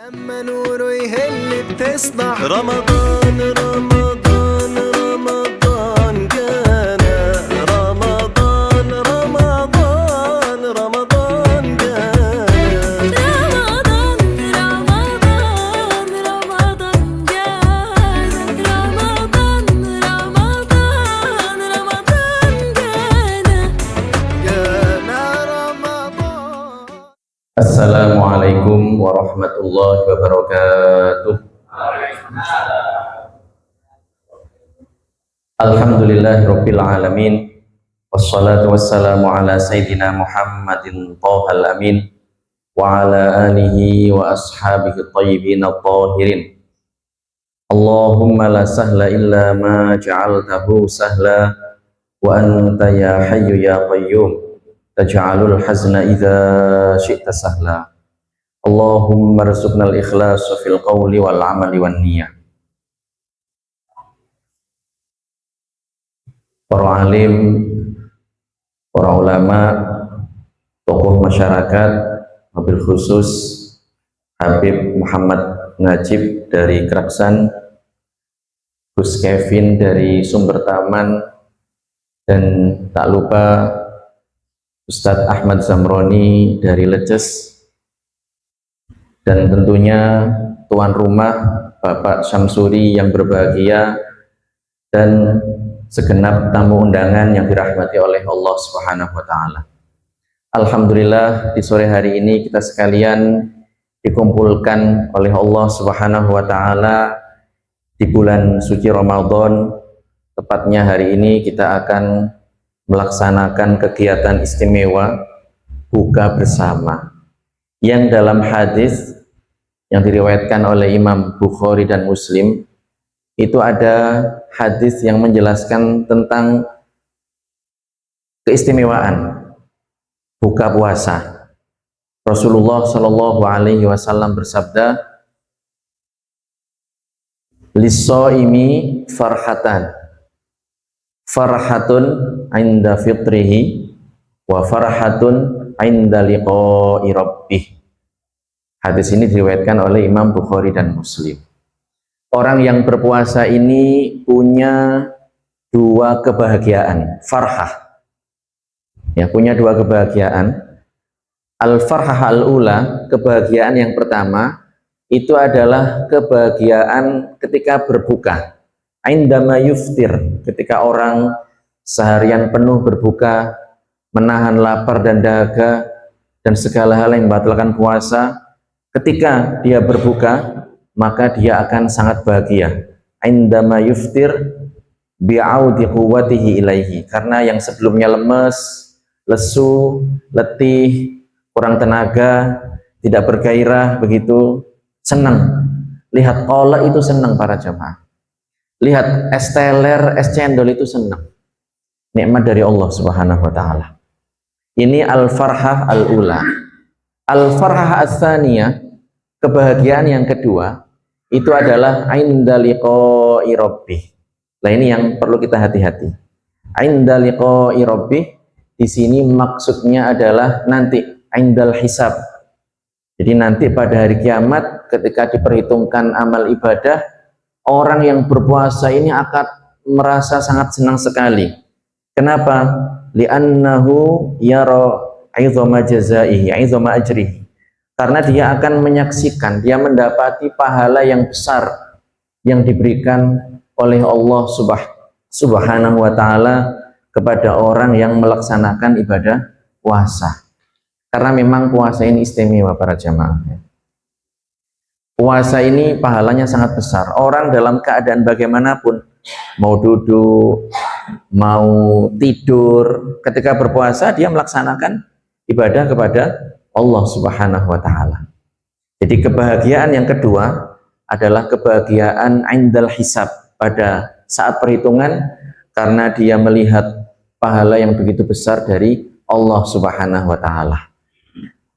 لما نوره يهل بتصبح رمضان رمضان رمضان جانا رمضان رمضان رمضان جانا رمضان رمضان رمضان جانا رمضان رمضان رمضان جانا رمضان. Assalamualaikum warahmatullahi wabarakatuh. Alhamdulillahirabbil alamin. Wassalatu wassalamu ala sayyidina Muhammadin thahal amin wa ala alihi wa ashabihi thayyibin at-tahirin. Allahumma la sahla illa ma ja'altahu sahla wa anta ya hayyu ya qayyum taj'alul hazna idza syi'ta sahla. Allahumma rzuqnal ikhlasa fil qawli wal amali wan niyyah. Para alim, para ulama, tokoh masyarakat, wabil khusus Habib Muhammad Najib dari Keraksan, Gus Kevin dari Sumber Taman, dan tak lupa Ustadz Ahmad Zamroni dari Leces, dan tentunya tuan rumah Bapak Syamsuri yang berbahagia, dan segenap tamu undangan yang dirahmati oleh Allah Subhanahu wa Ta'ala. Alhamdulillah, di sore hari ini kita sekalian dikumpulkan oleh Allah Subhanahu wa Ta'ala di bulan suci Ramadan. Tepatnya hari ini kita akan melaksanakan kegiatan istimewa buka bersama yang dalam hadis yang diriwayatkan oleh Imam Bukhari dan Muslim itu ada hadis yang menjelaskan tentang keistimewaan buka puasa. Rasulullah Shallallahu Alaihi Wasallam bersabda, "Lis-shaimi farhatan, farhatun inda fitrihi wa farhatun inda liqa'i rabbih." Hadis ini diriwayatkan oleh Imam Bukhari dan Muslim. Orang yang berpuasa ini punya dua kebahagiaan, farhah. Ya, punya dua kebahagiaan. Al-farhah al-ula, kebahagiaan yang pertama itu adalah kebahagiaan ketika berbuka. Indama yuftir, ketika orang seharian penuh berbuka, menahan lapar dan dahaga dan segala hal yang membatalkan puasa, ketika dia berbuka maka dia akan sangat bahagia. Indama yuftir bi'audi quwwatihi ilaihi, karena yang sebelumnya lemes, lesu, letih, kurang tenaga, tidak bergairah, begitu senang. Lihat kolak itu senang para jamaah. Lihat es teler, es cendol itu senang. Nikmat dari Allah Subhanahu wa Ta'ala. Ini al-farhah al-ula. Al-farhah as-saniyah, kebahagiaan yang kedua, itu adalah inda liqa'i rabbih. Nah, ini yang perlu kita hati-hati. Inda liqa'i rabbih, di sini maksudnya adalah nanti indal hisab. Jadi nanti pada hari kiamat ketika diperhitungkan amal ibadah, orang yang berpuasa ini akan merasa sangat senang sekali. Kenapa? Li'annahu yara 'idhama jazaihi, 'idhama ajrihi. Karena dia akan menyaksikan, dia mendapati pahala yang besar yang diberikan oleh Allah Subhanahu wa Ta'ala kepada orang yang melaksanakan ibadah puasa. Karena memang puasa ini istimewa para jamaah. Puasa ini pahalanya sangat besar. Orang dalam keadaan bagaimanapun, mau duduk, mau tidur, ketika berpuasa dia melaksanakan ibadah kepada Allah Subhanahu wa Ta'ala. Jadi kebahagiaan yang kedua adalah kebahagiaan indal hisab, pada saat perhitungan, karena dia melihat pahala yang begitu besar dari Allah Subhanahu wa Ta'ala.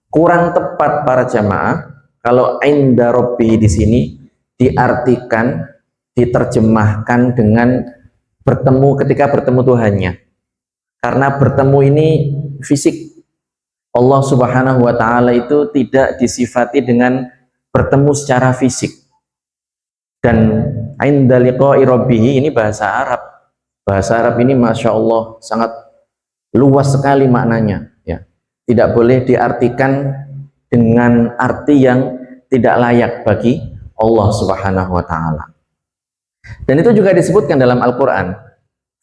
Kurang tepat para jamaah kalau inda rabbi di sini diartikan, diterjemahkan dengan bertemu, ketika bertemu Tuhannya. Karena bertemu ini fisik. Allah Subhanahu wa Ta'ala itu tidak disifati dengan bertemu secara fisik. Dan inda liqa'i rabbih ini bahasa Arab. Bahasa Arab ini Masya Allah sangat luas sekali maknanya, ya. Tidak boleh diartikan dengan arti yang tidak layak bagi Allah Subhanahu wa taala. Dan itu juga disebutkan dalam Al-Qur'an.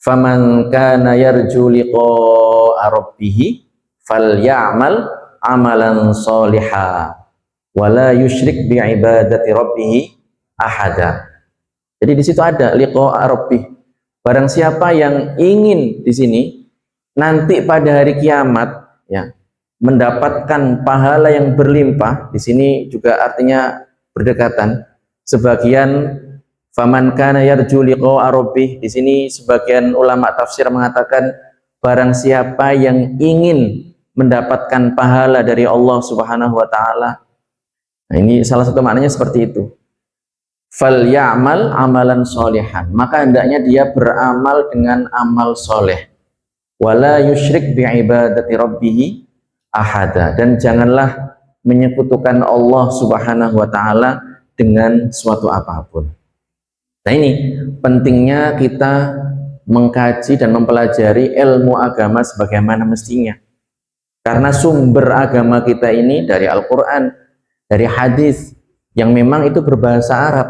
Faman kana yarju liqa'a rabbih falyamal amalan sholiha wala yusyrik bi ibadati rabbih ahada. Jadi di situ ada liqa'a rabbih. Barang siapa yang ingin di sini nanti pada hari kiamat, ya, mendapatkan pahala yang berlimpah, di sini juga artinya berdekatan. Sebagian faman kana yarju liqa'a rabbih, di sini sebagian ulama tafsir mengatakan barang siapa yang ingin mendapatkan pahala dari Allah Subhanahu wa taala. Nah, ini salah satu maknanya seperti itu. Fal ya'mal amalan sholihan, maka hendaknya dia beramal dengan amal soleh. Wala yusyrik bi ibadati rabbih ahada, dan janganlah menyekutukan Allah Subhanahu wa taala dengan suatu apapun. Nah, ini pentingnya kita mengkaji dan mempelajari ilmu agama sebagaimana mestinya. Karena sumber agama kita ini dari Al-Qur'an, dari hadis yang memang itu berbahasa Arab.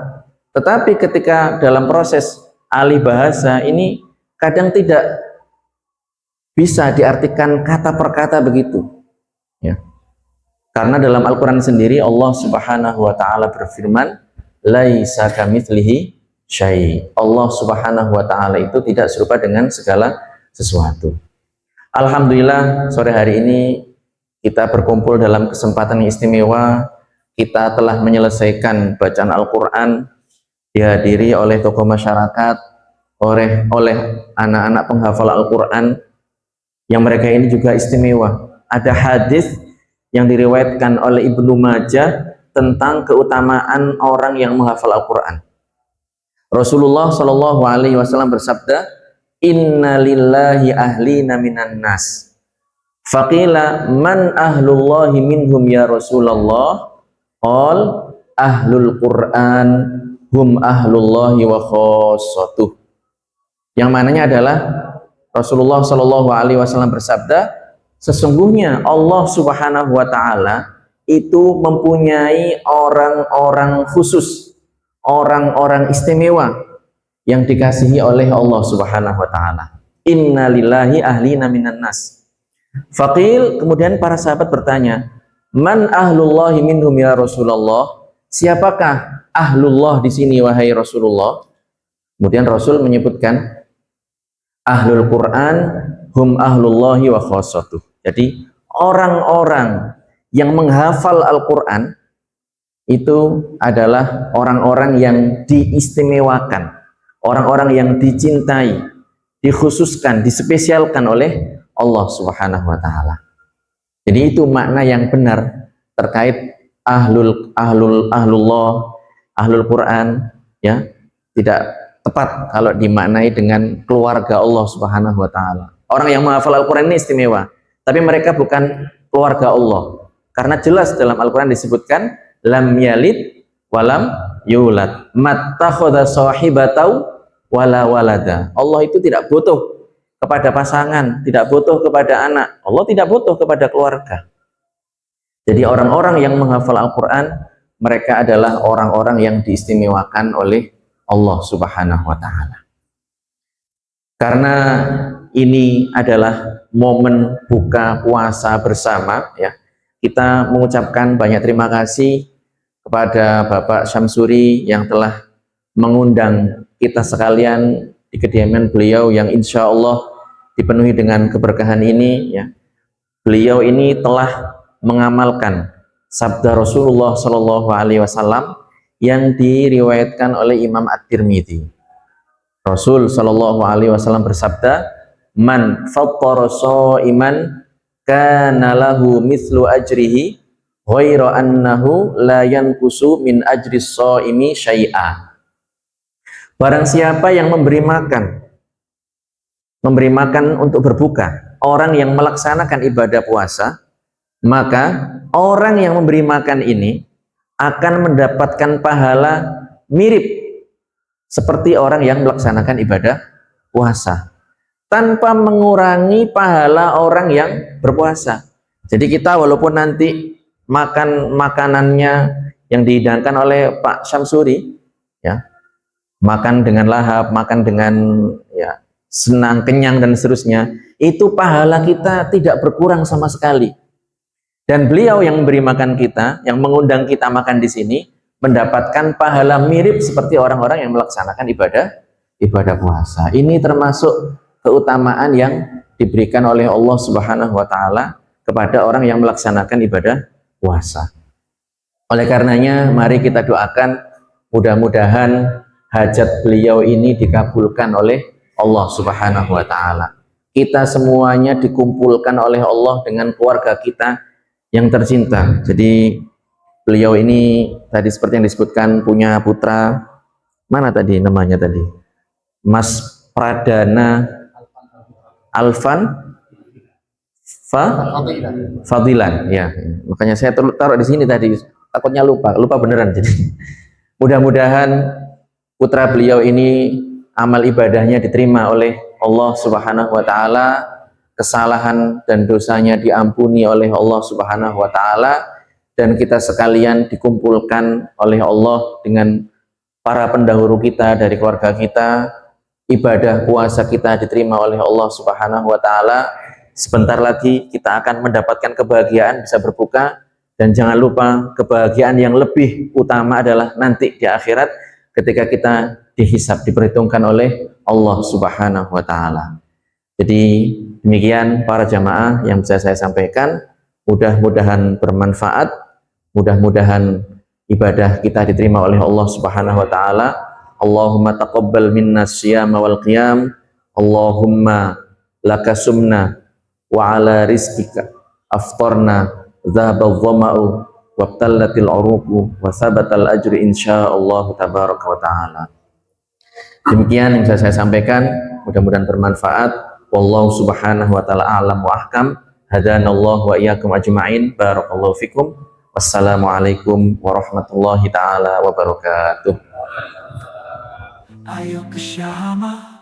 Tetapi ketika dalam proses alih bahasa ini kadang tidak bisa diartikan kata per kata begitu, ya. Karena dalam Al-Qur'an sendiri Allah Subhanahu wa taala berfirman, laisa kamitslihi syai'. Allah Subhanahu wa taala itu tidak serupa dengan segala sesuatu. Alhamdulillah sore hari ini kita berkumpul dalam kesempatan yang istimewa. Kita telah menyelesaikan bacaan Al-Qur'an, dihadiri oleh tokoh masyarakat, oleh anak-anak penghafal Al-Qur'an yang mereka ini juga istimewa. Ada hadis yang diriwayatkan oleh Ibnu Majah tentang keutamaan orang yang menghafal Al-Qur'an. Rasulullah Shallallahu alaihi wasallam bersabda, "Inna lillahi ahlina minan nas." Faqila, "Man ahlullahi minhum ya Rasulullah?" Qal, "Ahlul Qur'an hum ahlullahi wa khassatuh." Yang mananya adalah Rasulullah Shallallahu alaihi wasallam bersabda, sesungguhnya Allah Subhanahu wa taala itu mempunyai orang-orang khusus, orang-orang istimewa yang dikasihi oleh Allah Subhanahu wa taala. Inna lillahi ahlina minan nas. Faqil, kemudian para sahabat bertanya, man ahlullahi minhum ya Rasulullah? Siapakah ahlullah di sini wahai Rasulullah? Kemudian Rasul menyebutkan ahlul Quran hum ahlullahi wa khassatuh. Jadi orang-orang yang menghafal Al-Quran itu adalah orang-orang yang diistimewakan, orang-orang yang dicintai, dikhususkan, dispesialkan oleh Allah Subhanahu wa taala. Jadi itu makna yang benar terkait ahlullah, ahlul Quran, ya. Tidak tepat kalau dimaknai dengan keluarga Allah Subhanahu wa taala. Orang yang menghafal Al-Quran ini istimewa, tapi mereka bukan keluarga Allah. Karena jelas dalam Al-Quran disebutkan lam yalid walam yulad mattakhadha sahibatau wala walada. Allah itu tidak butuh kepada pasangan, tidak butuh kepada anak. Allah tidak butuh kepada keluarga. Jadi orang-orang yang menghafal Al-Quran, mereka adalah orang-orang yang diistimewakan oleh Allah Subhanahu wa ta'ala. Karena ini adalah momen buka puasa bersama, ya, kita mengucapkan banyak terima kasih kepada Bapak Syamsuri yang telah mengundang kita sekalian di kediaman beliau yang insya Allah dipenuhi dengan keberkahan ini, ya. Beliau ini telah mengamalkan sabda Rasulullah Shallallahu alaihi wasallam yang diriwayatkan oleh Imam At-Tirmidzi. Rasul Shallallahu alaihi wasallam bersabda, "Man fattara shaiman kana lahu mithlu ajrihi ghaira annahu la yanqusu min ajri shaimi syai'a." Barang siapa yang memberi makan untuk berbuka, orang yang melaksanakan ibadah puasa, maka orang yang memberi makan ini akan mendapatkan pahala mirip seperti orang yang melaksanakan ibadah puasa, tanpa mengurangi pahala orang yang berpuasa. Jadi kita walaupun nanti makan makanannya yang dihidangkan oleh Pak Syamsuri, ya, makan dengan lahap, makan dengan ya senang, kenyang dan seterusnya, itu pahala kita tidak berkurang sama sekali. Dan beliau yang memberi makan kita, yang mengundang kita makan di sini, mendapatkan pahala mirip seperti orang-orang yang melaksanakan ibadah puasa. Ini termasuk keutamaan yang diberikan oleh Allah Subhanahu wa taala kepada orang yang melaksanakan ibadah puasa. Oleh karenanya, mari kita doakan mudah-mudahan hajat beliau ini dikabulkan oleh Allah Subhanahu wa taala. Kita semuanya dikumpulkan oleh Allah dengan keluarga kita yang tercinta. Jadi beliau ini tadi seperti yang disebutkan punya putra, mana tadi namanya tadi? Mas Pradana Alvan Fadilan, ya. Makanya saya taruh di sini tadi, takutnya lupa beneran. Jadi mudah-mudahan putra beliau ini amal ibadahnya diterima oleh Allah Subhanahu wa taala, kesalahan dan dosanya diampuni oleh Allah Subhanahu wa taala, dan kita sekalian dikumpulkan oleh Allah dengan para pendahulu kita dari keluarga kita, ibadah puasa kita diterima oleh Allah Subhanahu wa taala. Sebentar lagi kita akan mendapatkan kebahagiaan bisa berbuka, dan jangan lupa kebahagiaan yang lebih utama adalah nanti di akhirat ketika kita dihisab, diperhitungkan oleh Allah Subhanahu wa taala. Jadi demikian para jamaah yang bisa saya sampaikan, mudah-mudahan bermanfaat, mudah-mudahan ibadah kita diterima oleh Allah Subhanahu wa taala. Allahumma taqabbal minna siyama wal qiyam, Allahumma lakasumna wa ala rizqika aftarna dhahabal dhama'u wabtallatil uruqu wa sabatal ajri insyaallah tabaraka wa ta'ala. Demikian yang bisa saya sampaikan, mudah-mudahan bermanfaat. Wallahu subhanahu wa ta'ala a'lam wa ahkam. Hadanallahu wa iyyakum ajma'in. Barakallahu fikum. Wassalamualaikum warahmatullahi ta'ala wabarakatuh. Ayo ke Syama